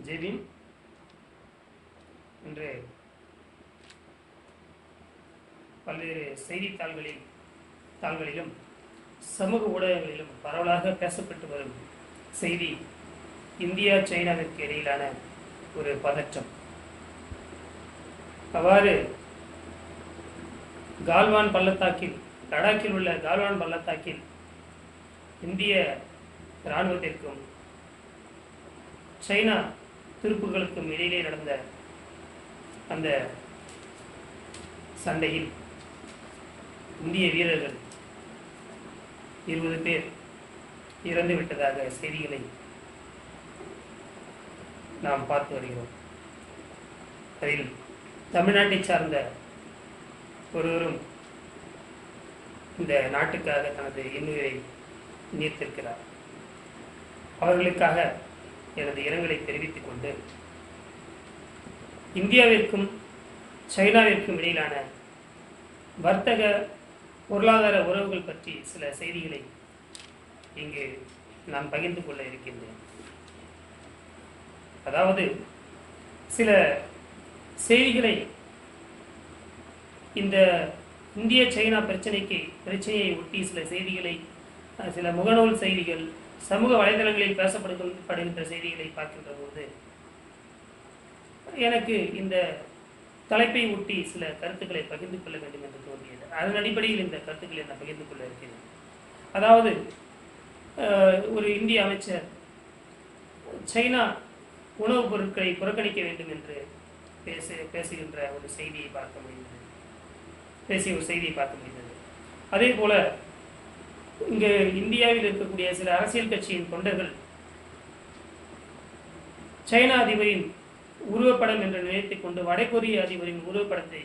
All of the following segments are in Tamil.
ஜெபின் இன்று பல்வேறு செய்தித்தாள்களிலும் சமூக ஊடகங்களிலும் பரவலாக பேசப்பட்டு வரும் செய்தி இந்தியா சைனாவிற்கு இடையிலான ஒரு பதற்றம். அவ்வாறு கால்வான் பள்ளத்தாக்கில், லடாக்கில் உள்ள கால்வான் பள்ளத்தாக்கில் இந்திய இராணுவத்திற்கும் சைனா துருப்புகளுக்கும் இடையிலே நடந்த அந்த சண்டையில் இந்திய வீரர்கள் 20 பேர் இறந்து விட்டதாக செய்திகளை நாம் பார்த்து வருகிறோம். அதில் தமிழ்நாட்டை சார்ந்த ஒருவரும் இந்த நாட்டுக்காக தனது இன்னுயிரை நீர்த்திருக்கிறார். அவர்களுக்காக எனது இரங்கலை தெரிவித்துக் கொண்டு இந்தியாவிற்கும் சைனாவிற்கும் இடையிலான வர்த்தக பொருளாதார உறவுகள் பற்றி சில செய்திகளை இங்கு நான் பகிர்ந்து கொள்ள இருக்கின்றேன். அதாவது சில செய்திகளை இந்த இந்திய சைனா பிரச்சனையை ஒட்டி சில செய்திகளை, சில முகநூல் செய்திகள், சமூக வலைதளங்களில் பேசப்படுகின்ற செய்திகளை பார்க்கின்ற போது எனக்கு இந்த தலைப்பை ஒட்டி சில கருத்துக்களை பகிர்ந்து கொள்ள வேண்டும் என்று தோன்றியது. அதன் அடிப்படையில் இந்த கருத்துக்களை நான் பகிர்ந்து கொள்ள இருக்கிறேன். அதாவது ஒரு இந்திய அமைச்சர் சைனா உணவுப் பொருட்களை புறக்கணிக்க வேண்டும் என்று பேசுகின்ற ஒரு செய்தியை பார்க்க முடிந்தது. அதே போல இங்கு இந்தியாவில் இருக்கக்கூடிய சில அரசியல் கட்சியின் தொண்டர்கள் சைனா அதிபரின் உருவப்படம் என்று நினைத்துக் கொண்டு வடகொரிய அதிபரின் உருவப்படத்தை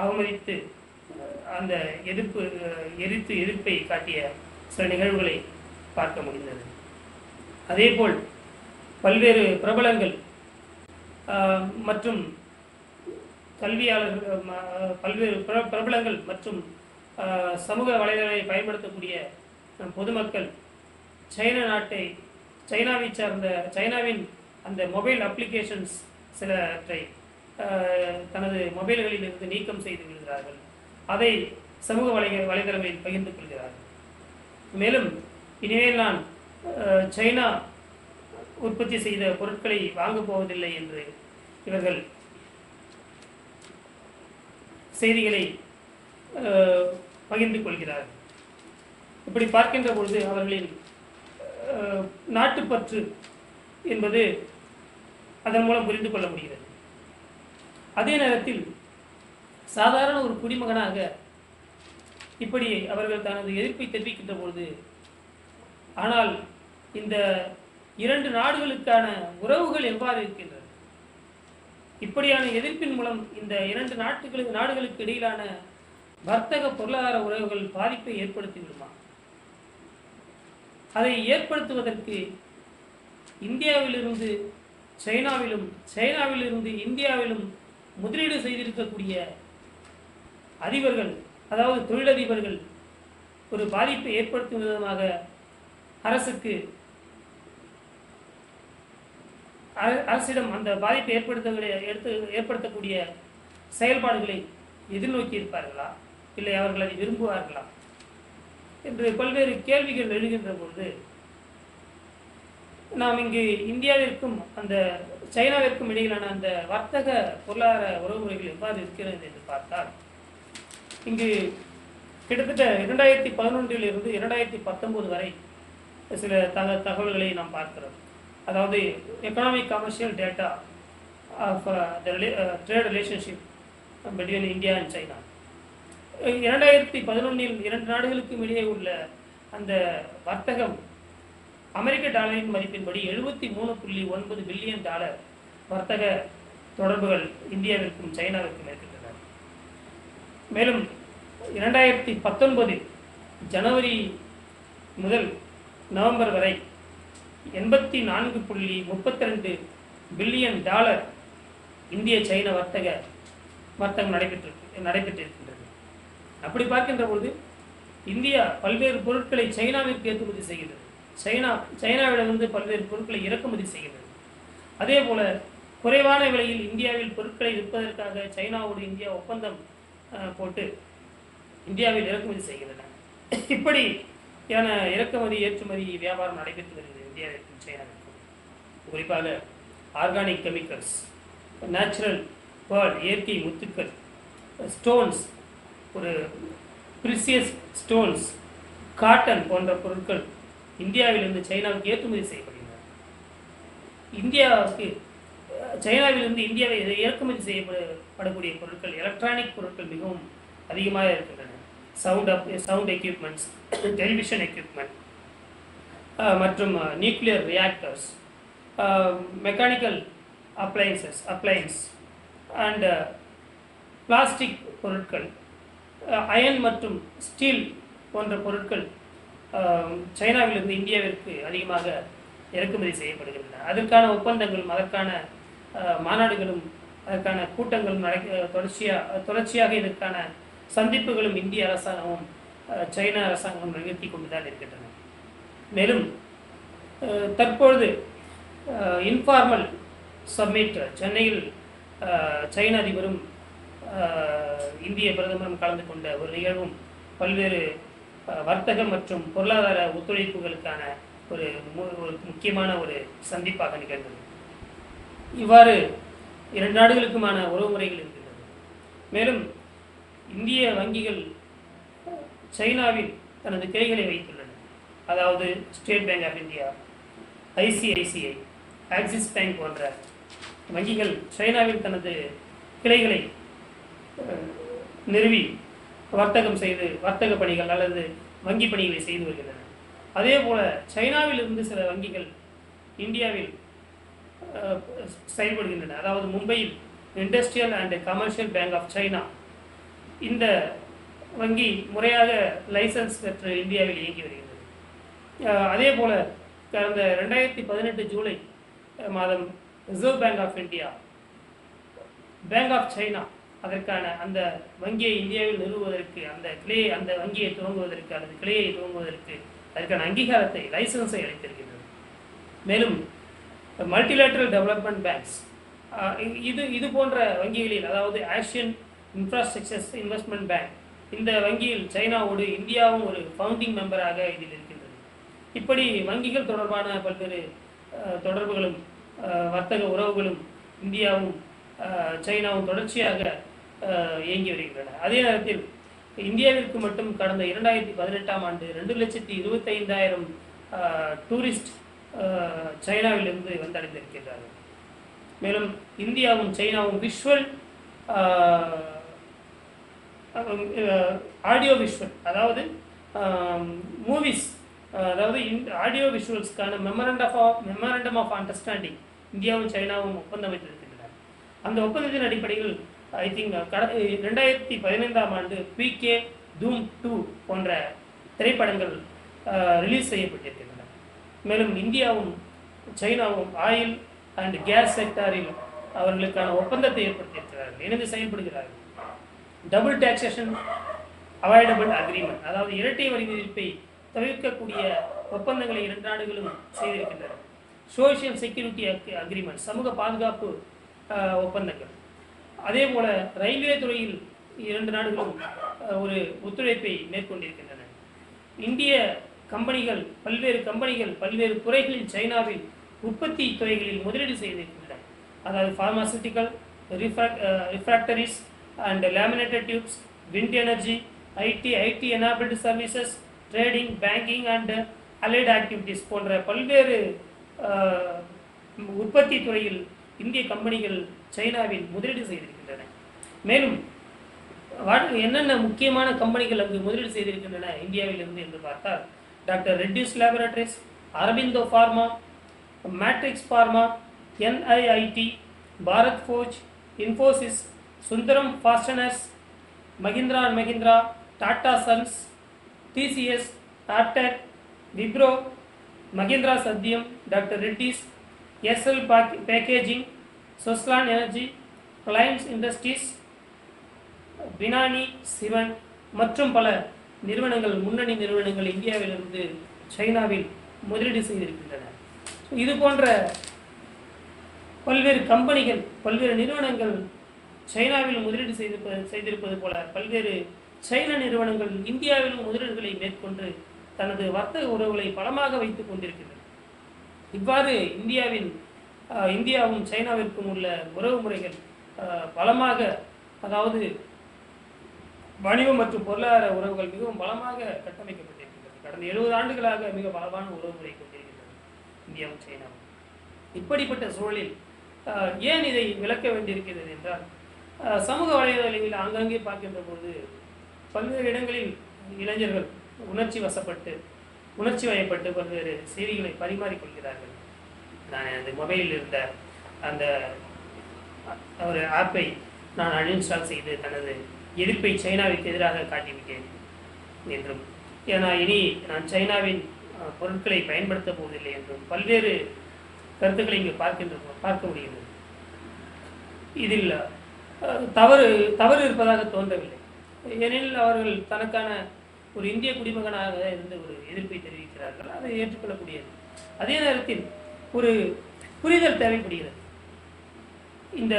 அவமதித்து அந்த எதிர்ப்பை காட்டிய சில நிகழ்வுகளை பார்க்க முடிந்தது. அதேபோல் பல்வேறு பிரபலங்கள் மற்றும் கல்வியாளர்கள், பல்வேறு பிரபலங்கள் மற்றும் சமூக வலைதளங்களை பயன்படுத்தக்கூடிய பொதுமக்கள் சைனாவை சார்ந்த சைனாவின் அந்த மொபைல் அப்ளிகேஷன்ஸ் சிலவற்றை தனது மொபைல்களில் இருந்து நீக்கம் செய்து விடுகிறார்கள். அதை சமூக வலைதளங்களில் பகிர்ந்து கொள்கிறார்கள். மேலும் இனிமேல் நான் சைனா உற்பத்தி செய்த பொருட்களை வாங்கப் போவதில்லை என்று இவர்கள் செய்திகளை பகிர்ந்து கொள்கிறார்கள். இப்படி பார்க்கின்ற பொழுது அவர்களின் நாட்டுப்பற்று என்பது அதன் மூலம் புரிந்து கொள்ள முடிகிறது. அதே நேரத்தில் சாதாரண ஒரு குடிமகனாக இப்படி அவர்கள் தனது எதிர்ப்பை தெரிவிக்கின்ற பொழுது, ஆனால் இந்த 2 நாடுகளுக்கான உறவுகள் எவ்வாறு இருக்கின்றன? இப்படியான எதிர்ப்பின் மூலம் இந்த 2 நாடுகளுக்கு இடையிலான வர்த்தக பொருளாதார உறவுகள் பாதிப்பை ஏற்படுத்தி விடுமா? அதை ஏற்படுத்துவதற்கு இந்தியாவிலிருந்து சைனாவிலும், சைனாவிலிருந்து இந்தியாவிலும் முதலீடு செய்திருக்கக்கூடிய அதிபர்கள், அதாவது தொழிலதிபர்கள் ஒரு பாதிப்பை ஏற்படுத்தும் விதமாக அரசிடம் அந்த பாதிப்பை ஏற்படுத்தக்கூடிய செயல்பாடுகளை எதிர்நோக்கி இருப்பார்களா, இல்லை அவர்கள் அதை விரும்புவார்களா என்று பல்வேறு கேள்விகள் எழுகின்ற பொழுது, நாம் இங்கு இந்தியாவிற்கும் அந்த சைனாவிற்கும் இடையிலான அந்த வர்த்தக பொருளாதார உறவுமுறைகள் எவ்வாறு இருக்கிறது என்று பார்த்தால், இங்கு கிட்டத்தட்ட 2011 2019 வரை சில தகவல்களை நாம் பார்க்கிறோம். அதாவது economic commercial data of trade relationship between India and China. 2011 2 நாடுகளுக்கும் இடையே உள்ள அந்த வர்த்தகம் அமெரிக்க டாலரின் மதிப்பின்படி $73.9 பில்லியன் வர்த்தக தொடர்புகள் இந்தியாவிற்கும் சைனாவிற்கும் இருக்கின்றன. மேலும் 2019 ஜனவரி முதல் நவம்பர் வரை $84.32 பில்லியன் இந்திய சைன வர்த்தகம் நடைபெற்றிருக்கின்றது. அப்படி பார்க்கின்ற பொழுது இந்தியா பல்வேறு பொருட்களை சைனாவிற்கு ஏற்றுமதி செய்கிறது. சைனாவிடமிருந்து பல்வேறு பொருட்களை இறக்குமதி செய்கிறது. அதே போல குறைவான விலையில் இந்தியாவில் பொருட்களை விற்பதற்காக சைனாவோடு இந்தியா ஒப்பந்தம் போட்டு இந்தியாவில் இறக்குமதி செய்கின்றன. இப்படியான இறக்குமதி ஏற்றுமதி வியாபாரம் நடைபெற்று வருகிறது இந்தியாவிற்கும் சைனாவிற்கும். குறிப்பாக ஆர்கானிக் கெமிக்கல்ஸ், நேச்சுரல் பேர்ல் இயற்கை முத்துக்கள், ஸ்டோன்ஸ், ஒரு பிரிசியஸ் ஸ்டோன்ஸ், காட்டன் போன்ற பொருட்கள் இந்தியாவிலிருந்து சைனாவுக்கு ஏற்றுமதி செய்யப்படுகின்றன. இந்தியாவுக்கு சைனாவிலிருந்து இந்தியாவை இறக்குமதி செய்யப்படக்கூடிய பொருட்கள், எலக்ட்ரானிக் பொருட்கள் மிகவும் அதிகமாக இருக்கின்றன. சவுண்ட் எக்யூப்மெண்ட்ஸ், டெலிவிஷன் எக்யூப்மெண்ட் மற்றும் nuclear reactors, mechanical appliances and plastic பொருட்கள், அயன் மற்றும் ஸ்டீல் போன்ற பொருட்கள் சைனாவிலிருந்து இந்தியாவிற்கு அதிகமாக இறக்குமதி செய்யப்படுகின்றன. அதற்கான ஒப்பந்தங்களும் அதற்கான மாநாடுகளும் அதற்கான கூட்டங்களும் தொடர்ச்சியாக இதற்கான சந்திப்புகளும் இந்திய அரசாங்கமும் சைனா அரசாங்கமும் நிகழ்த்தி கொண்டுதான் இருக்கின்றன. மேலும் தற்பொழுது இன்ஃபார்மல் சம்மிட் சென்னையில் சைன அதிபரும் இந்திய பிரதமரும் கலந்து கொண்ட ஒரு நிகழ்வும் பல்வேறு வர்த்தக மற்றும் பொருளாதார ஒத்துழைப்புகளுக்கான ஒரு முக்கியமான ஒரு சந்திப்பாக நிகழ்ந்தது. இவ்வாறு இரண்டு நாடுகளுக்குமான உறவுமுறைகள் இருக்கின்றது. மேலும் இந்திய வங்கிகள் சைனாவில் தனது கிளைகளை வைத்துள்ளன. அதாவது State Bank of India, ICICI, Axis Bank போன்ற வங்கிகள் சைனாவில் தனது கிளைகளை நிறுவி வர்த்தகம் செய்து வர்த்தக பணிகள் அல்லது வங்கி பணிகளை செய்து வருகின்றன. அதே போல சைனாவில் இருந்து சில வங்கிகள் இந்தியாவில் செயல்படுகின்றன. அதாவது மும்பையில் Industrial and Commercial Bank of China, இந்த வங்கி முறையாக லைசன்ஸ் பெற்று இந்தியாவில் இயங்கி வருகிறது. அதே போல கடந்த 2018 ஜூலை மாதம் Reserve Bank of India, Bank of China அதற்கான அந்த வங்கியை இந்தியாவில் நிறுவுவதற்கு, அந்த வங்கியை துவங்குவதற்கு அல்லது கிளையை துவங்குவதற்கு அதற்கான அங்கீகாரத்தை, லைசன்ஸை அளித்திருக்கிறது. மேலும் மல்டிலேட்டரல் டெவலப்மெண்ட் பேங்க்ஸ், இது போன்ற வங்கிகளில், அதாவது ஆசியன் இன்ஃப்ராஸ்ட்ரக்சர்ஸ் இன்வெஸ்ட்மெண்ட் பேங்க், இந்த வங்கியில் சைனாவோடு இந்தியாவும் ஒரு ஃபவுண்டிங் மெம்பராக இதில் இருக்கின்றது. இப்படி வங்கிகள் தொடர்பான பல்வேறு தொடர்புகளும் வர்த்தக உறவுகளும் இந்தியாவும் சைனாவும் தொடர்ச்சியாக இயங்கி வருகின்றன. அதே நேரத்தில் இந்தியாவிற்கு மட்டும் கடந்த 2018ஆம் ஆண்டு 2,25,000 டூரிஸ்ட் சைனாவிலிருந்து வந்தடைந்திருக்கின்றார்கள். மேலும் இந்தியாவும் சைனாவும் விஷுவல் ஆடியோ விஷுவல், அதாவது மூவிஸ், அதாவது ஆடியோ விஷுவல்ஸ்க்கான மெமரண்டம் ஆஃப் அண்டர்ஸ்டாண்டிங் இந்தியாவும் சைனாவும் ஒப்பந்தம் வைத்திருக்கின்றனர். அந்த ஒப்பந்தத்தின் அடிப்படையில் ஐ திங்க் 2015ஆம் ஆண்டு PK தூம் 2 போன்ற திரைப்படங்கள் ரிலீஸ் செய்யப்பட்டிருக்கின்றன. மேலும் இந்தியாவும் சைனாவும் ஆயில் அண்ட் கேஸ் செக்டாரில் அவர்களுக்கான ஒப்பந்தத்தை ஏற்படுத்தியிருக்கிறார்கள், இணைந்து செயல்படுகிறார்கள். டபுள் டாக்ஸேஷன் அவாய்டபிள் அக்ரிமெண்ட், அதாவது இரட்டை வரி விதிப்பை தவிர்க்கக்கூடிய ஒப்பந்தங்களை இரண்டு நாடுகளும் செய்திருக்கின்றன. சோஷியல் செக்யூரிட்டி அக்ரிமெண்ட், சமூக பாதுகாப்பு ஒப்பந்தங்கள். அதே போல ரயில்வே துறையில் இரண்டு நாடுகளும் ஒரு ஒத்துழைப்பை மேற்கொண்டிருக்கின்றன. இந்திய கம்பெனிகள், பல்வேறு துறைகளில் சைனாவில் உற்பத்தி துறைகளில் முதலீடு செய்திருக்கின்றன. அதாவது pharmaceutical, refractories and laminated tubes, wind energy, IT enabled services, trading, banking and allied activities போன்ற பல்வேறு உற்பத்தி துறையில் இந்திய கம்பெனிகள் சைனாவில் முதலீடு செய்திருக்கின்றன. மேலும் என்னென்ன முக்கியமான கம்பெனிகள் அங்கு முதலீடு செய்திருக்கின்றன இந்தியாவில் இருந்து என்று பார்த்தால், Doctor Reddy's Laboratories, Aurobindo Pharma, Matrix Pharma, NIIT, Bharat Forge, Infosys, Sundaram Fasteners, Mahindra and Mahindra, Tata Sons, TCS, ஆப்டர், Wipro, Mahindra Satyam, Doctor Reddy's, SL Packaging, Suzlon Energy, Reliance Industries, Binani சிவன் மற்றும் பல நிறுவனங்கள், முன்னணி நிறுவனங்கள் இந்தியாவிலிருந்து சைனாவில் முதலீடு செய்திருக்கின்றன. இது போன்ற பல்வேறு கம்பெனிகள், பல்வேறு நிறுவனங்கள் சைனாவில் முதலீடு செய்திருப்பது போல பல்வேறு சைன நிறுவனங்கள் இந்தியாவிலும் முதலீடுகளை மேற்கொண்டு தனது வர்த்தக உறவுகளை பலமாக வைத்துக் கொண்டிருக்கின்றன. இவ்வாறு இந்தியாவும் சைனாவிற்கும் உள்ள உறவு முறைகள் பலமாக, அதாவது வணிகம் மற்றும் பொருளாதார உறவுகள் மிகவும் பலமாக கட்டமைக்கப்பட்டிருக்கின்றது. கடந்த 70 ஆண்டுகளாக மிக பலமான உறவு முறை கொண்டிருக்கின்றது இந்தியாவும் சைனாவும். இப்படிப்பட்ட சூழலில் ஏன் இதை விளக்க வேண்டியிருக்கிறது என்றால், சமூக வலைதளங்களில் ஆங்காங்கே பார்க்கின்ற போது பல்வேறு இடங்களில் இளைஞர்கள் உணர்ச்சி வயப்பட்டு பல்வேறு செய்திகளை பரிமாறிக்கொள்கிறார்கள். நான் அந்த மொபைலில் இருந்த அந்த ஒரு ஆப்பை நான் அன்இன்ஸ்டால் செய்து தனது எதிர்ப்பை சைனாவிற்கு எதிராக காட்டிவிட்டேன் என்றும், ஏன்னா இனி நான் சைனாவின் பொருட்களை பயன்படுத்த போவதில்லை என்றும் பல்வேறு கருத்துக்களை இங்கு பார்க்க முடிகிறது. இதில் தவறு இருப்பதாக தோன்றவில்லை. ஏனெனில் அவர்கள் தனக்கான ஒரு இந்திய குடிமகனாக இருந்து ஒரு எதிர்ப்பை தெரிவிக்கிறார்கள். அதை ஏற்றுக்கொள்ளக்கூடியது. அதே நேரத்தில் ஒரு புரிதல் தேவைப்படுகிறது. இந்த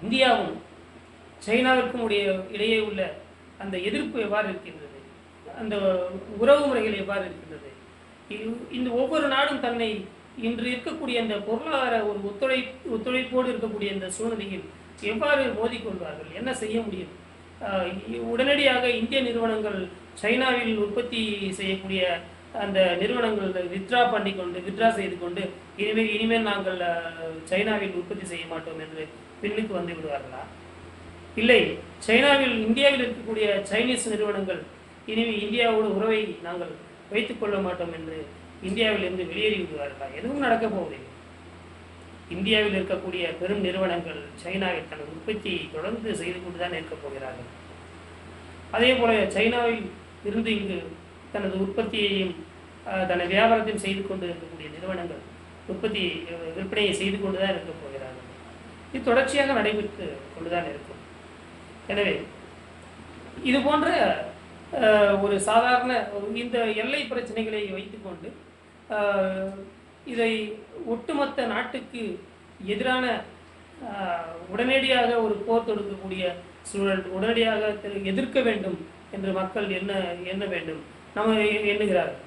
இந்தியாவும் சைனாவிற்கும் இடையே உள்ள அந்த எதிர்ப்பு எவ்வாறு இருக்கின்றது, அந்த உறவு முறைகள் எவ்வாறு இருக்கின்றது, இந்த ஒவ்வொரு நாடும் தன்னை இன்று இருக்கக்கூடிய அந்த பொருளாதார ஒரு ஒத்துழைப்போடு இருக்கக்கூடிய இந்த சூழ்நிலையில் எவ்வாறு மோதிக்கொள்வார்கள், என்ன செய்ய முடியும். உடனடியாக இந்திய நிறுவனங்கள் சைனாவில் உற்பத்தி செய்யக்கூடிய அந்த நிறுவனங்கள் வித்ரா செய்து கொண்டு இனிமேல் நாங்கள் சைனாவில் உற்பத்தி செய்ய மாட்டோம் என்று பின்னுக்கு வந்து விடுவார்களா? இல்லை, இந்தியாவில் இருக்கக்கூடிய சைனீஸ் நிறுவனங்கள் இனிமேல் இந்தியாவோட உறவை நாங்கள் வைத்துக் கொள்ள மாட்டோம் என்று இந்தியாவில் இருந்து வெளியேறி விடுவார்களா? எதுவும் நடக்கப் போவதில்லை. இந்தியாவில் இருக்கக்கூடிய பெரும் நிறுவனங்கள் சைனாவில் தனது உற்பத்தியை தொடர்ந்து செய்து கொண்டுதான் இருக்கப் போகிறார்கள். அதே போல சைனாவில் இருந்து இங்கு தனது உற்பத்தியையும் தனது வியாபாரத்தையும் செய்து கொண்டு இருக்கக்கூடிய நிறுவனங்கள் விற்பனையை செய்து கொண்டுதான் இருக்கப் போகிறார்கள். இது தொடர்ச்சியாக நடைபெற்று கொண்டுதான் இருக்கும். எனவே இது போன்ற ஒரு சாதாரண இந்த எல்லை பிரச்சனைகளை வைத்துக்கொண்டு இதை ஒட்டுமொத்த நாட்டுக்கு எதிரான உடனடியாக ஒரு போர் தொடுக்கக்கூடிய சூழல், உடனடியாக எதிர்க்க வேண்டும் என்று மக்கள் எண்ண வேண்டும். நம்ம எண்ணுகிறார்கள்.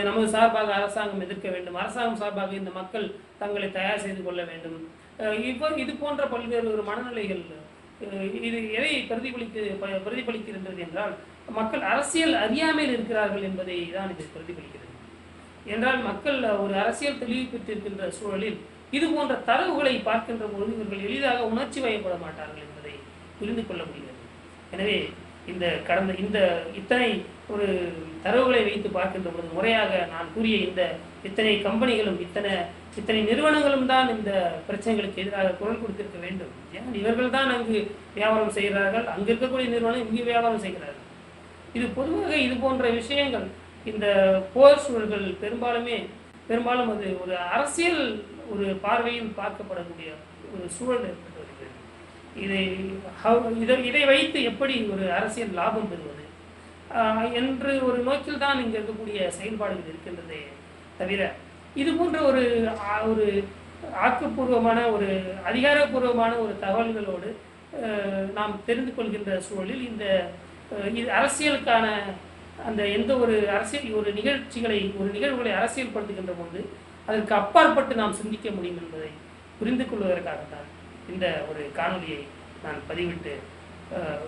நமது சார்பாக அரசாங்கம் எதிர்க்க வேண்டும், அரசாங்கம் சார்பாக இந்த மக்கள் தங்களை தயார் செய்து கொள்ள வேண்டும். இது போன்ற பல்வேறு ஒரு மனநிலைகள் இது எதை பிரதிபலிக்கின்றது என்றால், மக்கள் அரசியல் அறியாமையில் இருக்கிறார்கள் என்பதை தான் இது பிரதிபலிக்கிறது. என்றால் மக்கள் ஒரு அரசியல் தெளிவு பெற்றிருக்கின்ற சூழலில் இது போன்ற தரவுகளை பார்க்கின்ற பொழுது இவர்கள் எளிதாக உணர்ச்சி வயப்பட மாட்டார்கள் என்பதை புரிந்து கொள்ள முடிகிறது. எனவே இந்த இத்தனை ஒரு தரவுகளை வைத்து பார்க்கின்ற பொழுது முறையாக நான் கூறிய இத்தனை கம்பெனிகளும் இத்தனை நிறுவனங்களும் தான் இந்த பிரச்சனைகளுக்கு எதிராக குரல் கொடுத்திருக்க வேண்டும். ஏன்னா இவர்கள் தான் அங்கு வியாபாரம் செய்கிறார்கள், அங்கு இருக்கக்கூடிய நிறுவனம் இங்கு வியாபாரம் செய்கிறார்கள். இது பொதுவாக இது போன்ற விஷயங்கள், இந்த போர் சூழல்கள் பெரும்பாலும் அது ஒரு அரசியல் ஒரு பார்வையில் பார்க்கப்படக்கூடிய ஒரு சூழல் ஏற்பட்டு வருகிறது. இதை வைத்து எப்படி ஒரு அரசியல் லாபம் பெறுவது என்று ஒரு நோக்கில் தான் இங்கே இருக்கக்கூடிய செயல்பாடுகள் இருக்கின்றதே தவிர, இது போன்ற ஒரு ஆக்கப்பூர்வமான ஒரு அதிகாரப்பூர்வமான ஒரு தகவல்களோடு நாம் தெரிந்து கொள்கின்ற சூழலில் இது அரசியலுக்கான அந்த எந்த ஒரு ஒரு நிகழ்வுகளை அரசியல்படுத்துகின்ற போது அதற்கு அப்பாற்பட்டு நாம் சிந்திக்க முடியும் என்பதை புரிந்து கொள்வதற்காகத்தான் இந்த ஒரு காணொலியை நான் பதிவிட்டு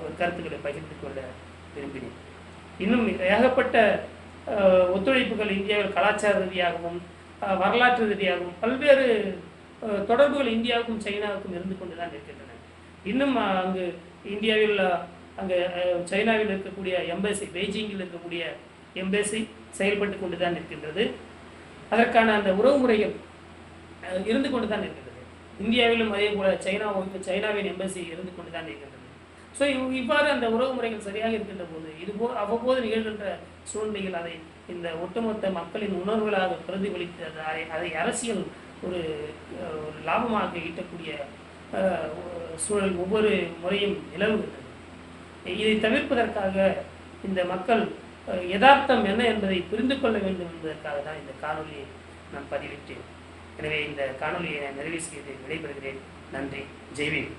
ஒரு கருத்துக்களை பகிர்ந்து கொள்ள விரும்பினேன். இன்னும் ஏகப்பட்ட ஒத்துழைப்புகள் இந்தியாவில் கலாச்சார ரீதியாகவும் வரலாற்று ரீதியாகவும் பல்வேறு தொடர்புகள் இந்தியாவுக்கும் சைனாவுக்கும் இருந்து கொண்டுதான் இருக்கின்றன. இன்னும் அங்கு சைனாவில் இருக்கக்கூடிய எம்பசி, பெய்ஜிங்கில் இருக்கக்கூடிய எம்பசி செயல்பட்டு கொண்டுதான் இருக்கின்றது. அதற்கான அந்த உறவுமுறைகள் இருந்து கொண்டுதான் இருக்கின்றது. இந்தியாவிலும் அதே போல சைனாவின் எம்பசி இருந்து கொண்டுதான் இருக்கின்றது. ஸோ இவ்வாறு அந்த உறவுமுறைகள் சரியாக இருக்கின்ற போது அவ்வப்போது நிகழ்கின்ற சூழ்நிலைகள் அதை இந்த ஒட்டுமொத்த மக்களின் உணர்வுகளாக பிரதிபலித்து அதை அரசியல் ஒரு லாபமாக ஈட்டக்கூடிய சூழல் ஒவ்வொரு முறையும் நிலவுகிறது. இதை தவிர்ப்பதற்காக இந்த மக்கள் யதார்த்தம் என்ன என்பதை புரிந்து கொள்ள வேண்டும் என்பதற்காக தான் இந்த காணொலியை நான் பதிவிட்டேன். எனவே இந்த காணொலியை நான் நிறைவு செய்து விடைபெறுகிறேன். நன்றி. ஜெய்வீர்.